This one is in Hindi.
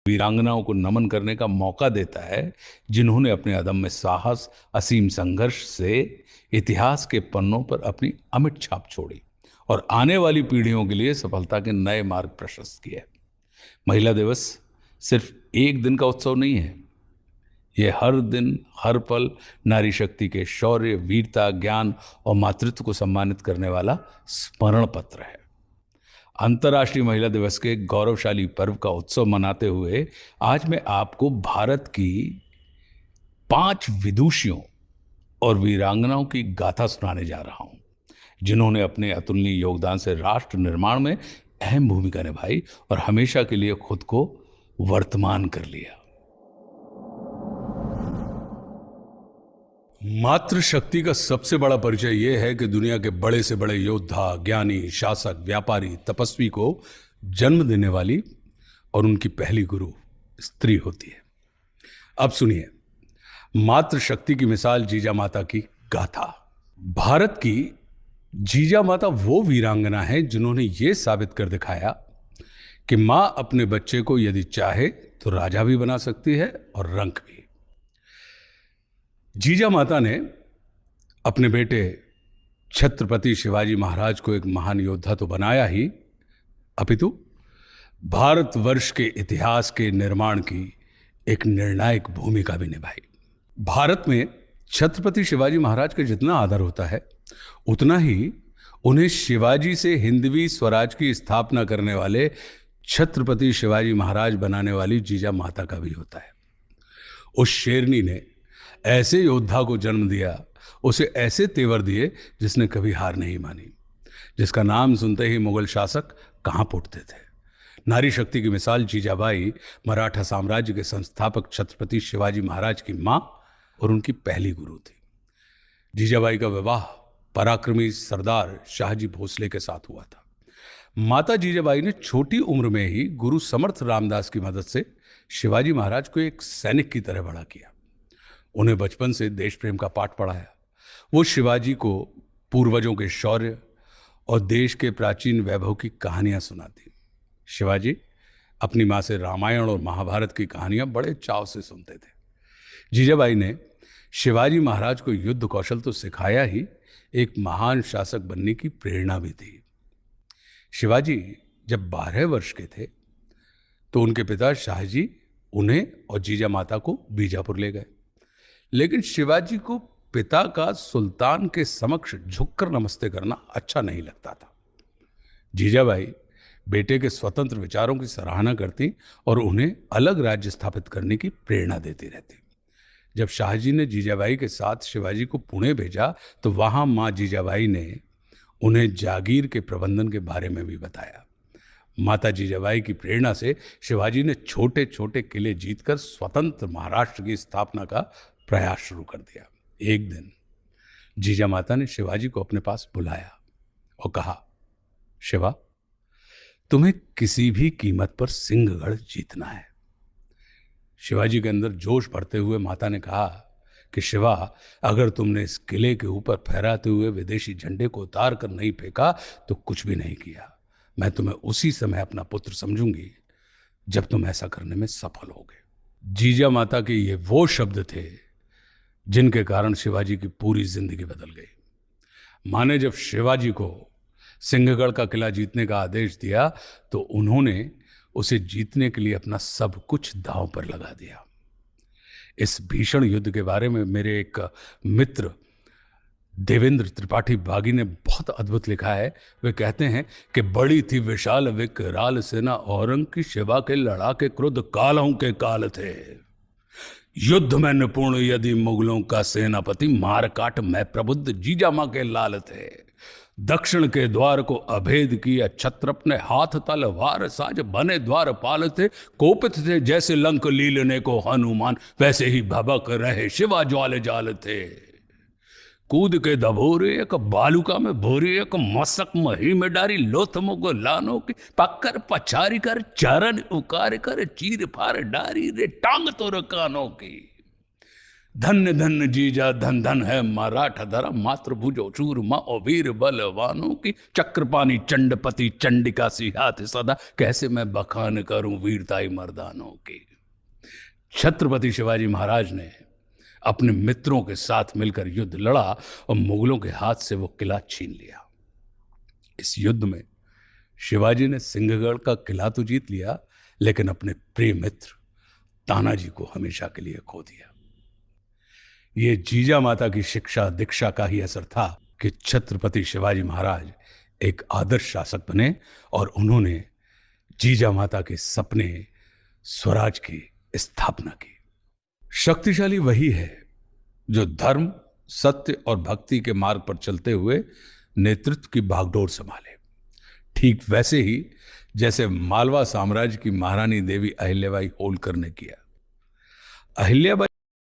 वीरांगनाओं को नमन करने का मौका देता है जिन्होंने अपने अदम्य साहस, असीम संघर्ष से इतिहास के पन्नों पर अपनी अमिट छाप छोड़ी और आने वाली पीढ़ियों के लिए सफलता के नए मार्ग प्रशस्त किए। महिला दिवस सिर्फ एक दिन का उत्सव नहीं है, ये हर दिन हर पल नारी शक्ति के शौर्य, वीरता, ज्ञान और मातृत्व को सम्मानित करने वाला स्मरण पत्र है। अंतर्राष्ट्रीय महिला दिवस के गौरवशाली पर्व का उत्सव मनाते हुए आज मैं आपको भारत की 5 विदुषियों और वीरांगनाओं की गाथा सुनाने जा रहा हूं, जिन्होंने अपने अतुलनीय योगदान से राष्ट्र निर्माण में अहम भूमिका निभाई और हमेशा के लिए खुद को वर्तमान कर लिया। मातृशक्ति का सबसे बड़ा परिचय यह है कि दुनिया के बड़े से बड़े योद्धा, ज्ञानी, शासक, व्यापारी, तपस्वी को जन्म देने वाली और उनकी पहली गुरु स्त्री होती है। अब सुनिए मातृशक्ति की मिसाल जीजा माता की गाथा। भारत की जीजा माता वो वीरांगना है जिन्होंने ये साबित कर दिखाया कि मां अपने बच्चे को यदि चाहे तो राजा भी बना सकती है और रंक भी। जीजा माता ने अपने बेटे छत्रपति शिवाजी महाराज को एक महान योद्धा तो बनाया ही, अपितु भारतवर्ष के इतिहास के निर्माण की एक निर्णायक भूमिका भी निभाई। भारत में छत्रपति शिवाजी महाराज का जितना आदर होता है उतना ही उन्हें शिवाजी से हिंदवी स्वराज की स्थापना करने वाले छत्रपति शिवाजी महाराज बनाने वाली जीजा माता का भी होता है। उस शेरनी ने ऐसे योद्धा को जन्म दिया, उसे ऐसे तेवर दिए जिसने कभी हार नहीं मानी, जिसका नाम सुनते ही मुगल शासक कांप उठते थे। नारी शक्ति की मिसाल जीजाबाई मराठा साम्राज्य के संस्थापक छत्रपति शिवाजी महाराज की मां और उनकी पहली गुरु थी। जीजाबाई का विवाह पराक्रमी सरदार शाहजी भोसले के साथ हुआ था। माता जीजाबाई ने छोटी उम्र में ही गुरु समर्थ रामदास की मदद से शिवाजी महाराज को एक सैनिक की तरह बड़ा किया। उन्हें बचपन से देश प्रेम का पाठ पढ़ाया। वो शिवाजी को पूर्वजों के शौर्य और देश के प्राचीन वैभव की कहानियां सुनाती। शिवाजी अपनी मां से रामायण और महाभारत की कहानियां बड़े चाव से सुनते थे। जीजाबाई ने शिवाजी महाराज को युद्ध कौशल तो सिखाया ही, एक महान शासक बनने की प्रेरणा भी दी। शिवाजी जब 12 वर्ष के थे तो उनके पिता शाहजी उन्हें और जीजा माता को बीजापुर ले गए, लेकिन शिवाजी को पिता का सुल्तान के समक्ष झुककर नमस्ते करना अच्छा नहीं लगता था। जीजाबाई बेटे के स्वतंत्र विचारों की सराहना करती और उन्हें अलग राज्य स्थापित करने की प्रेरणा देती रहती। जब शाहजी ने जीजाबाई के साथ शिवाजी को पुणे भेजा तो वहां मां जीजाबाई ने उन्हें जागीर के प्रबंधन के बारे में भी बताया। माता जीजाबाई की प्रेरणा से शिवाजी ने छोटे छोटे किले जीतकर स्वतंत्र महाराष्ट्र की स्थापना का प्रयास शुरू कर दिया। एक दिन जीजा माता ने शिवाजी को अपने पास बुलाया और कहा, शिवा, तुम्हें किसी भी कीमत पर सिंहगढ़ जीतना है। शिवाजी के अंदर जोश भरते हुए माता ने कहा कि शिवा, अगर तुमने इस किले के ऊपर फहराते हुए विदेशी झंडे को उतार कर नहीं फेंका तो कुछ भी नहीं किया। मैं तुम्हें उसी समय अपना पुत्र समझूंगी जब तुम ऐसा करने में सफल होगे। जीजा माता के ये वो शब्द थे जिनके कारण शिवाजी की पूरी जिंदगी बदल गई। मां ने जब शिवाजी को सिंहगढ़ का किला जीतने का आदेश दिया तो उन्होंने उसे जीतने के लिए अपना सब कुछ दांव पर लगा दिया। इस भीषण युद्ध के बारे में मेरे एक मित्र देवेंद्र त्रिपाठी बागी ने बहुत अद्भुत लिखा है। वे कहते हैं कि बड़ी थी विशाल विकराल सेना, औरंग की शिवा के लड़ा के क्रुद्ध कालों के काल थे। युद्ध में निपुण यदि मुगलों का सेनापति, मार काट में प्रबुद्ध जीजा मां के लाल थे। दक्षिण के द्वार को अभेद किया छत्र, अपने हाथ तलवार साज, बने द्वार पाल थे। कोपित थे जैसे लंक लीलने को हनुमान, वैसे ही भबक रहे शिवा ज्वाले जाल थे। कूद के दभोरे एक बालुका में भोरी, एक मसक मही में डारी, लोथ मुग लानो की पक्कर पछारी कर, चरण उकार कर, चीर फार डारी रे टांग तोर कानों की। धन्य धन्य जीजा धन धन है मराठा धरा, मातृ भुजो चूरमा और वीर बलवानों की, चक्रपाणी चंडपति चंडिका सिहात सदा, कैसे मैं बखान करूं वीरताई मर्दानों की। छत्रपति शिवाजी महाराज ने अपने मित्रों के साथ मिलकर युद्ध लड़ा और मुगलों के हाथ से वो किला छीन लिया। इस युद्ध में शिवाजी ने सिंहगढ़ का किला तो जीत लिया, लेकिन अपने प्रिय मित्र तानाजी को हमेशा के लिए खो दिया। ये जीजा माता की शिक्षा दीक्षा का ही असर था कि छत्रपति शिवाजी महाराज एक आदर्श शासक बने और उन्होंने जीजा माता के सपने स्वराज की स्थापना की। शक्तिशाली वही है जो धर्म, सत्य और भक्ति के मार्ग पर चलते हुए नेतृत्व की बागडोर संभाले। ठीक वैसे ही जैसे मालवा साम्राज्य की महारानी देवी अहिल्याबाई होलकर ने किया। अहिल्याबाई